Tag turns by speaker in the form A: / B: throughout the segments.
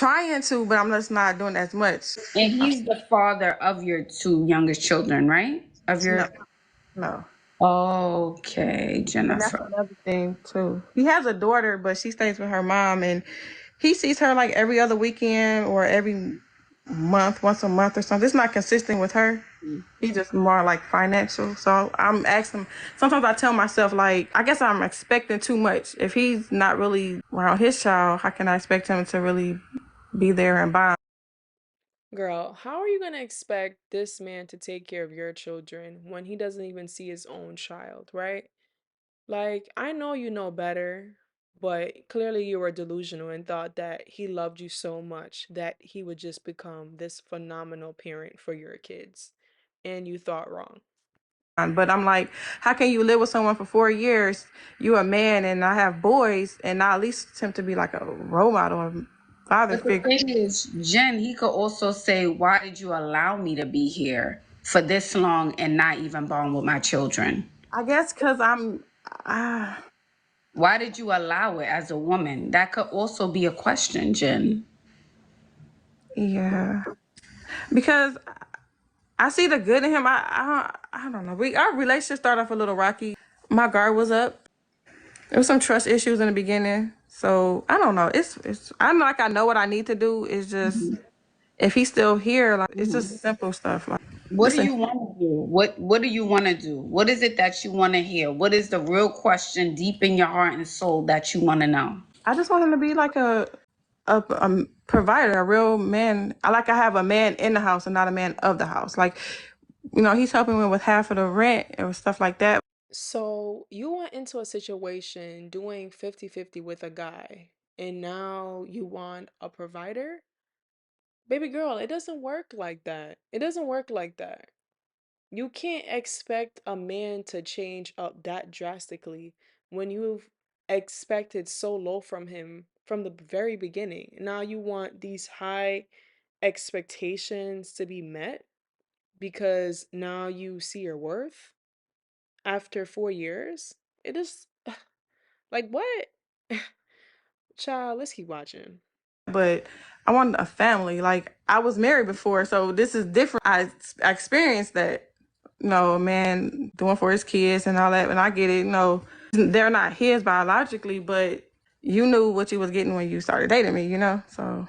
A: Trying to, but I'm just not doing as much.
B: And he's the father of your two youngest children, right? Of
A: No,
B: your.
A: no.
B: Okay,
A: And that's
B: Jennifer.
A: another thing too. He has a daughter, but she stays with her mom, and he sees her like every other weekend or every month, once a month or something. It's not consistent with her. He's just more like financial. So I'm asking. Sometimes I tell myself like, I guess I'm expecting too much. If he's not really around his child, how can I expect him to really be there and buy?
C: Girl, how are you going to expect this man to take care of your children when he doesn't even see his own child, right? Like, I know you know better, but clearly you were delusional and thought that he loved you so much that he would just become this phenomenal parent for your kids. And you thought wrong.
A: But I'm like, how can you live with someone for 4 years? You a man and I have boys, and not at least attempt to be like a role model or father
B: But the
A: figure.
B: thing is, Jen, he could also say, why did you allow me to be here for this long and not even bond with my children?
A: I guess because uh,
B: Why did you allow it as a woman? That could also be a question, Jen.
A: yeah, because I see the good in him. I don't know. Our relationship started off a little rocky. My guard was up. There was some trust issues in the beginning. So I don't know. It's I'm like I know what I need to do. It's just if he's still here, like it's
B: Mhm.
A: just simple stuff like
B: What do
A: listen.
B: you want to do? What do you want to do? What is it that you want to hear? What is the real question deep in your heart and soul that you want to know?
A: I just want him to be like a provider, a real man. I have a man in the house and not a man of the house. Like, he's helping me with half of the rent or stuff like that.
C: So you went into a situation doing 50-50 with a guy, and now you want a provider? Baby girl, it doesn't work like that. It doesn't work like that. You can't expect a man to change up that drastically when you've expected so low from him from the very beginning. Now you want these high expectations to be met because now you see your worth after 4 years. It is like what? Child, let's keep watching.
A: But I wanted a family. Like I was married before, so this is different. I experienced that, a man doing for his kids and all that, and I get it. They're not his biologically, but you knew what you was getting when you started dating me. So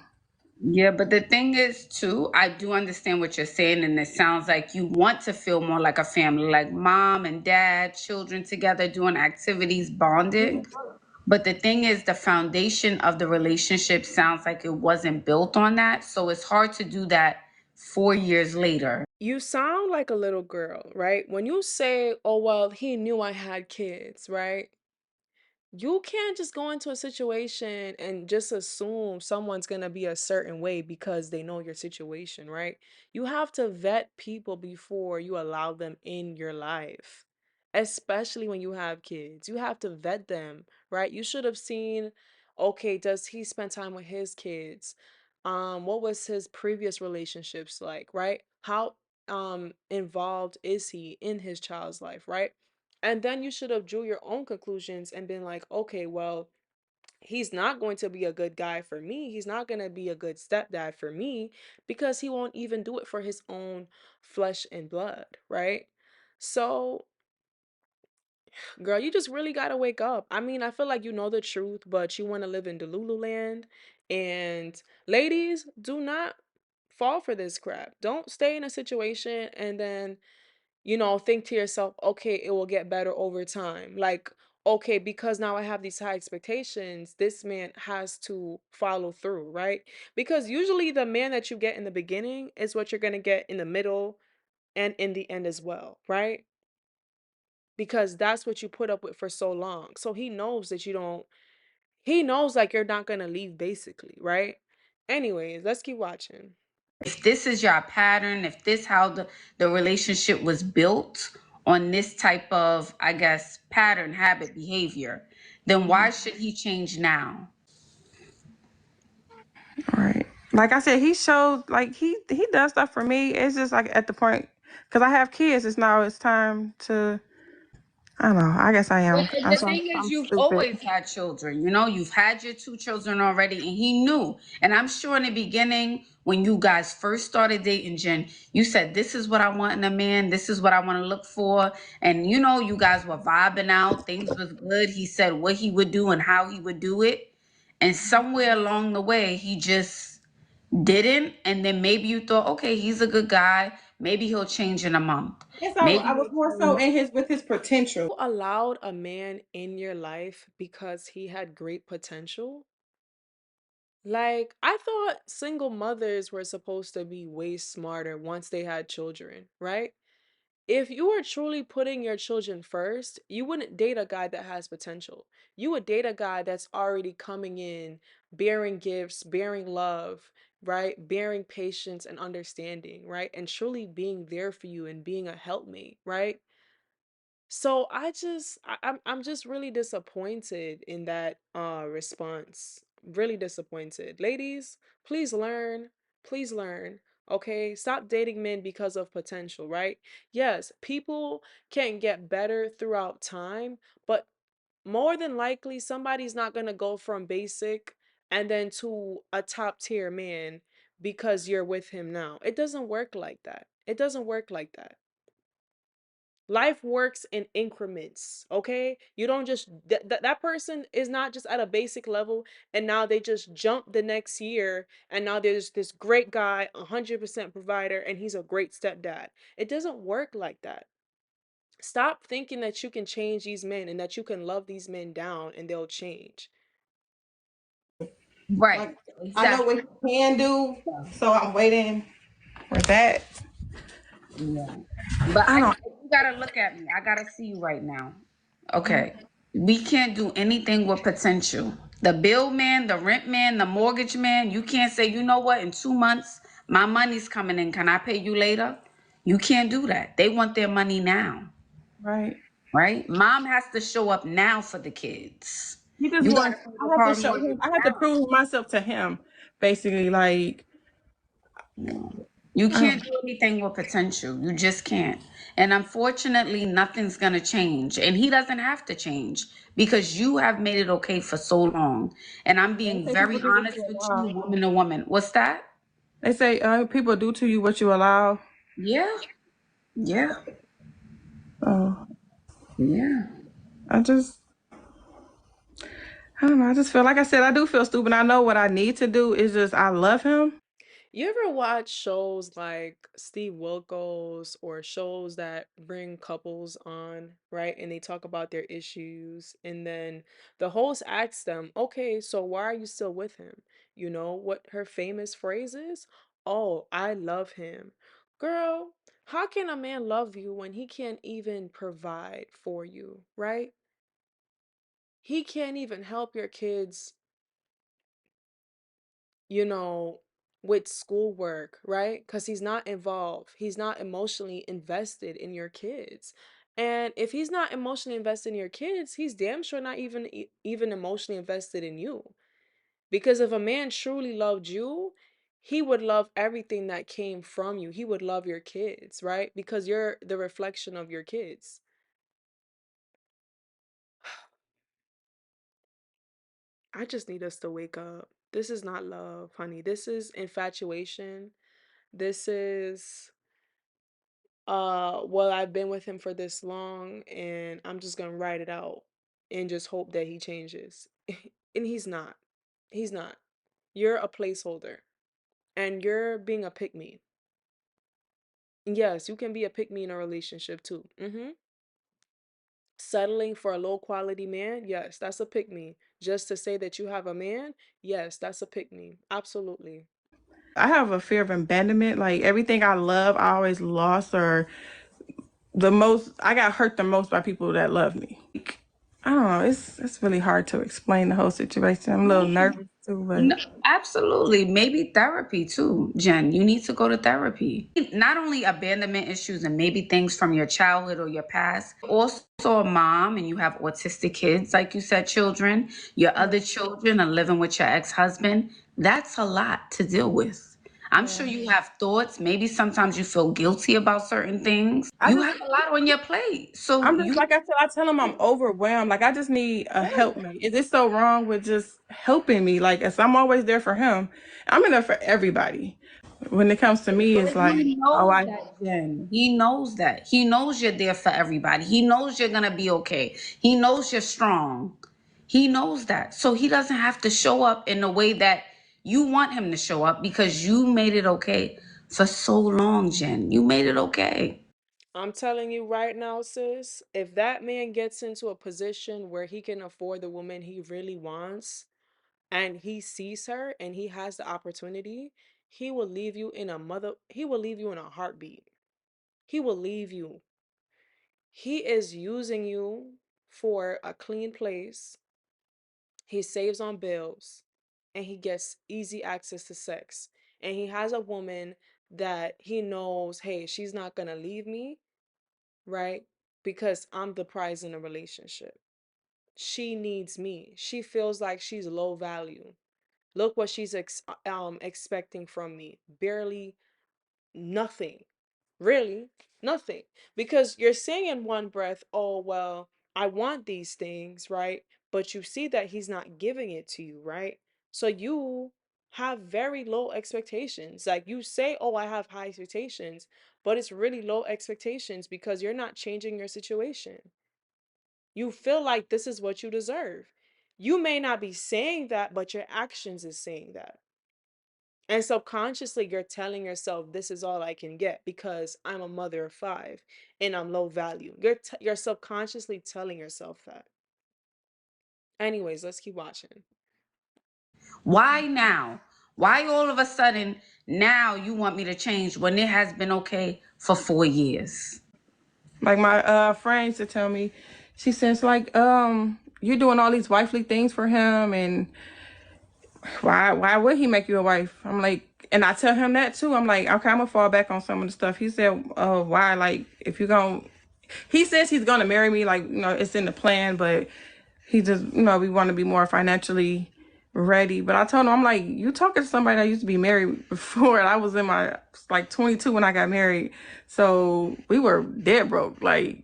B: Yeah, but the thing is, too, I do understand what you're saying, and it sounds like you want to feel more like a family, like mom and dad, children together doing activities, bonding. But the thing is, the foundation of the relationship sounds like it wasn't built on that. So it's hard to do that 4 years later.
C: You sound like a little girl, right? When you say, "Oh, well, he knew I had kids," right? You can't just go into a situation and just assume someone's going to be a certain way because they know your situation, right? You have to vet people before you allow them in your life, especially when you have kids. You have to vet them, right? You should have seen, okay, does he spend time with his kids? What was his previous relationships like, right? How involved is he in his child's life, right? And then you should have drew your own conclusions and been like, okay, well, he's not going to be a good guy for me. He's not going to be a good stepdad for me because he won't even do it for his own flesh and blood, right? So, girl, you just really got to wake up. I mean, I feel like you know the truth, but you want to live in Delulu land. And ladies, do not fall for this crap. Don't stay in a situation and then think to yourself, okay, it will get better over time. Like, okay, because now I have these high expectations, this man has to follow through, right? Because usually the man that you get in the beginning is what you're going to get in the middle and in the end as well, right? Because that's what you put up with for so long. So he knows that he knows like you're not going to leave basically, right? Anyways, let's keep watching.
B: If this is your pattern, if this how the relationship was built on this type of, I guess, pattern, habit, behavior, then why should he change now?
A: all right. Like I said, he shows like he does stuff for me. It's just like at the point because I have kids. It's time to. I don't know. I guess I am.
B: And the thing is,
A: I'm
B: you've
A: stupid.
B: always had children. You've had your two children already, and he knew. And I'm sure in the beginning, when you guys first started dating, Jen, you said, "This is what I want in a man. This is what I want to look for." And you guys were vibing out. Things was good. He said what he would do and how he would do it. And somewhere along the way, he just didn't. And then maybe you thought, okay, he's a good guy. Maybe he'll change in a month.
A: Yes,
B: Maybe
A: I was
B: he'll
A: more so
B: change.
A: in his with his potential.
C: Allowed a man in your life because he had great potential? Like, I thought single mothers were supposed to be way smarter once they had children, right? If you were truly putting your children first, you wouldn't date a guy that has potential. You would date a guy that's already coming in, bearing gifts, bearing love, right? Bearing patience and understanding, right? And truly being there for you and being a helpmate, right? So I'm just really disappointed in that response. Really disappointed. Ladies, please learn. Please learn. Okay? Stop dating men because of potential, right? Yes, people can get better throughout time, but more than likely somebody's not going to go from basic and then to a top tier man because you're with him now. It doesn't work like that. It doesn't work like that. Life works in increments, okay? You don't just that person is not just at a basic level and now they just jump the next year and now there's this great guy, 100% provider, and he's a great stepdad. It doesn't work like that. Stop thinking that you can change these men and that you can love these men down and they'll change.
B: Right.
A: Like I know what
B: Exactly.
A: he can do, so I'm waiting for that.
B: Yeah. But
A: I don't.
B: you gotta look at me. I gotta see you right now. Okay. We can't do anything with potential. The bill man, the rent man, the mortgage man, you can't say, you know what, in 2 months, my money's coming in. Can I pay you later? You can't do that. They want their money now.
A: Right.
B: Right? Mom has to show up now for the kids.
A: He just
B: You gotta
A: wants.
B: pay
A: I
B: the
A: have to
B: car
A: show
B: mortgage
A: him. I have to
B: now.
A: prove myself to him. Basically, like
B: You
A: I don't.
B: can't do anything with potential. You just can't. And unfortunately, nothing's going to change. And he doesn't have to change because you have made it okay for so long. And I'm
A: They
B: being
A: say people
B: very
A: do what
B: honest
A: you
B: with you,
A: allow.
B: woman to woman. What's that?
A: They say people do to you what you allow.
B: Yeah. Yeah.
A: Oh,
B: Yeah.
A: I just. I don't know. I just feel like I said I do feel stupid. I know what I need to do is just I love him.
C: You ever watch shows like Steve Wilkos or shows that bring couples on, right? And they talk about their issues. And then the host asks them, okay, so why are you still with him? You know what her famous phrase is? Oh, I love him. Girl, how can a man love you when he can't even provide for you, right? He can't even help your kids, you know, with schoolwork, right? Because he's not involved. He's not emotionally invested in your kids. And if he's not emotionally invested in your kids, he's damn sure not even emotionally invested in you. Because if a man truly loved you, he would love everything that came from you. He would love your kids, right? Because you're the reflection of your kids. I just need us to wake up. This is not love, honey. This is infatuation. This is well, I've been with him for this long and I'm just gonna ride it out and just hope that he changes. And he's not. He's not. You're a placeholder and you're being a pick me. Yes, you can be a pick me in a relationship too. Settling for a low quality man, yes, that's a pick me. Just to say that you have a man, yes, that's a pick me. Absolutely.
A: I have a fear of abandonment. Like everything I love, I always lost or the most. I got hurt the most by people that love me. I don't know. It's really hard to explain the whole situation. I'm a little nervous too, but
B: No, absolutely. Maybe therapy too, Jen. You need to go to therapy. Not only abandonment issues and maybe things from your childhood or your past, also a mom and you have autistic kids, like you said, children, your other children are living with your ex husband. That's a lot to deal with. I'm
A: Yeah.
B: sure you have thoughts. Maybe sometimes you feel guilty about certain things.
A: I
B: You
A: just
B: have a lot on your plate. So
A: I'm just
B: you
A: like I tell him I'm overwhelmed. Like I just need a helpmate. Is it so wrong with just helping me? Like as I'm always there for him. I'm in there for everybody. When it comes to me, it's
B: But
A: like,
B: he
A: oh,
B: knows that, Jen. He knows that. He knows you're there for everybody. He knows you're gonna be okay. He knows you're strong. He knows that. So he doesn't have to show up in the way that you want him to show up because you made it okay for so long, Jen. You made it okay.
C: I'm telling you right now, sis, if that man gets into a position where he can afford the woman he really wants and he sees her and he has the opportunity, he will leave you in a heartbeat. He will leave you. He is using you for a clean place. He saves on bills and he gets easy access to sex. And he has a woman that he knows, hey, she's not going to leave me, right? Because I'm the prize in a relationship. She needs me. She feels like she's low value. Look what she's expecting from me. Barely nothing. Really, nothing. Because you're saying in one breath, oh, well, I want these things, right? But you see that he's not giving it to you, right? So you have very low expectations. Like you say, oh, I have high expectations, but it's really low expectations because you're not changing your situation. You feel like this is what you deserve. You may not be saying that, but your actions is saying that. And subconsciously, you're telling yourself, this is all I can get because I'm a mother of five and I'm low value. You're subconsciously telling yourself that. Anyways, let's keep watching.
B: Why now? Why all of a sudden now you want me to change when it has been okay for 4 years?
A: like my friend used to tell me, she says like, you're doing all these wifely things for him, and why would he make you a wife? I'm like, and I tell him that too. I'm like, okay, I'm gonna fall back on some of the stuff. He said, oh, why? Like, if you're gonna, he says he's gonna marry me, like, it's in the plan, but he just, we want to be more financially ready. But I told him, I'm like, you talking to somebody that used to be married before, and I was in my like 22 when I got married, so we were dead broke, like,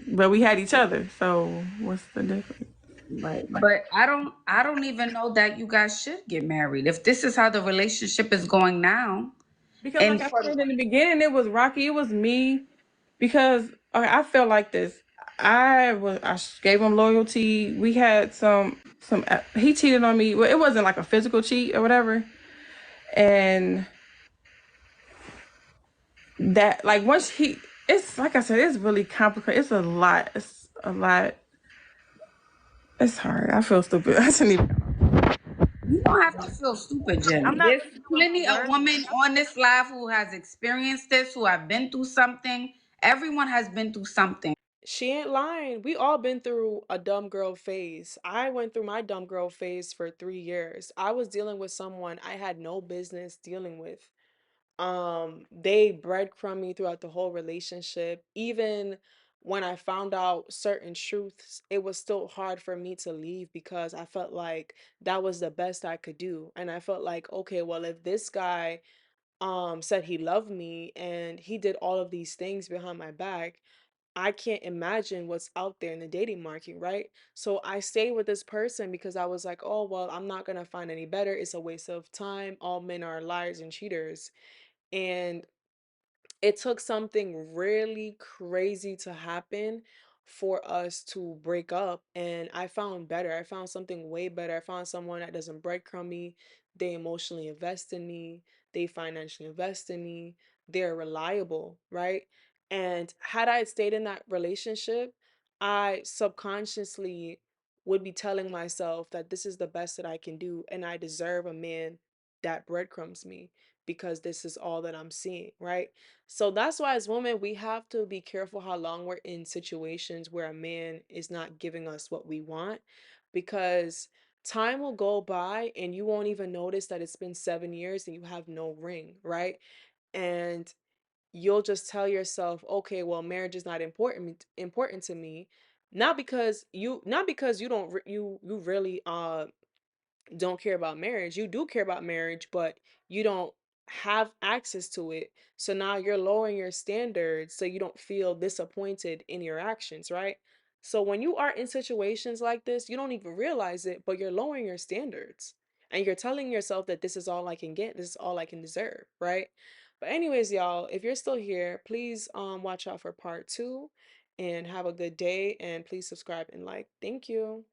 A: but we had each other. So what's the difference?
B: Right. But I don't even know that you guys should get married. If this is how the relationship is going now.
A: Because like
B: And
A: I
B: for
A: said in the beginning, it was rocky. It was me because okay, I felt like this. I gave him loyalty. We had some. He cheated on me. Well, it wasn't like a physical cheat or whatever. And that like once it's like I said, it's really complicated. It's a lot. It's a lot. It's hard. I feel stupid. I shouldn't even.
B: you don't have to feel stupid,
A: I'm
B: Jen.
A: not
B: There's
A: really doing
B: plenty
A: no
B: of
A: work.
B: women on this live who has experienced this, who have been through something. Everyone has been through something.
C: She ain't lying. We all been through a dumb girl phase. I went through my dumb girl phase for 3 years. I was dealing with someone I had no business dealing with. They breadcrumbed me throughout the whole relationship. Even when I found out certain truths, it was still hard for me to leave because I felt like that was the best I could do. And I felt like, okay, well, if this guy said he loved me and he did all of these things behind my back, I can't imagine what's out there in the dating market, right? So I stayed with this person because I was like, oh, well, I'm not going to find any better. It's a waste of time. All men are liars and cheaters. And it took something really crazy to happen for us to break up, and I found better. I found something way better. I found someone that doesn't breadcrumb me. They emotionally invest in me. They financially invest in me. They're reliable, right? And had I stayed in that relationship, I subconsciously would be telling myself that this is the best that I can do and I deserve a man that breadcrumbs me because this is all that I'm seeing, right? So that's why, as women, we have to be careful how long we're in situations where a man is not giving us what we want, because time will go by and you won't even notice that it's been 7 years and you have no ring, right? And you'll just tell yourself, okay, well, marriage is not important to me, not because you don't you really don't care about marriage. You do care about marriage, but you don't have access to it. So now you're lowering your standards so you don't feel disappointed in your actions, right? So when you are in situations like this, you don't even realize it, but you're lowering your standards. And you're telling yourself that this is all I can get, this is all I can deserve, right? But anyways, y'all, if you're still here, please watch out for part 2 and have a good day, and please subscribe and like. Thank you.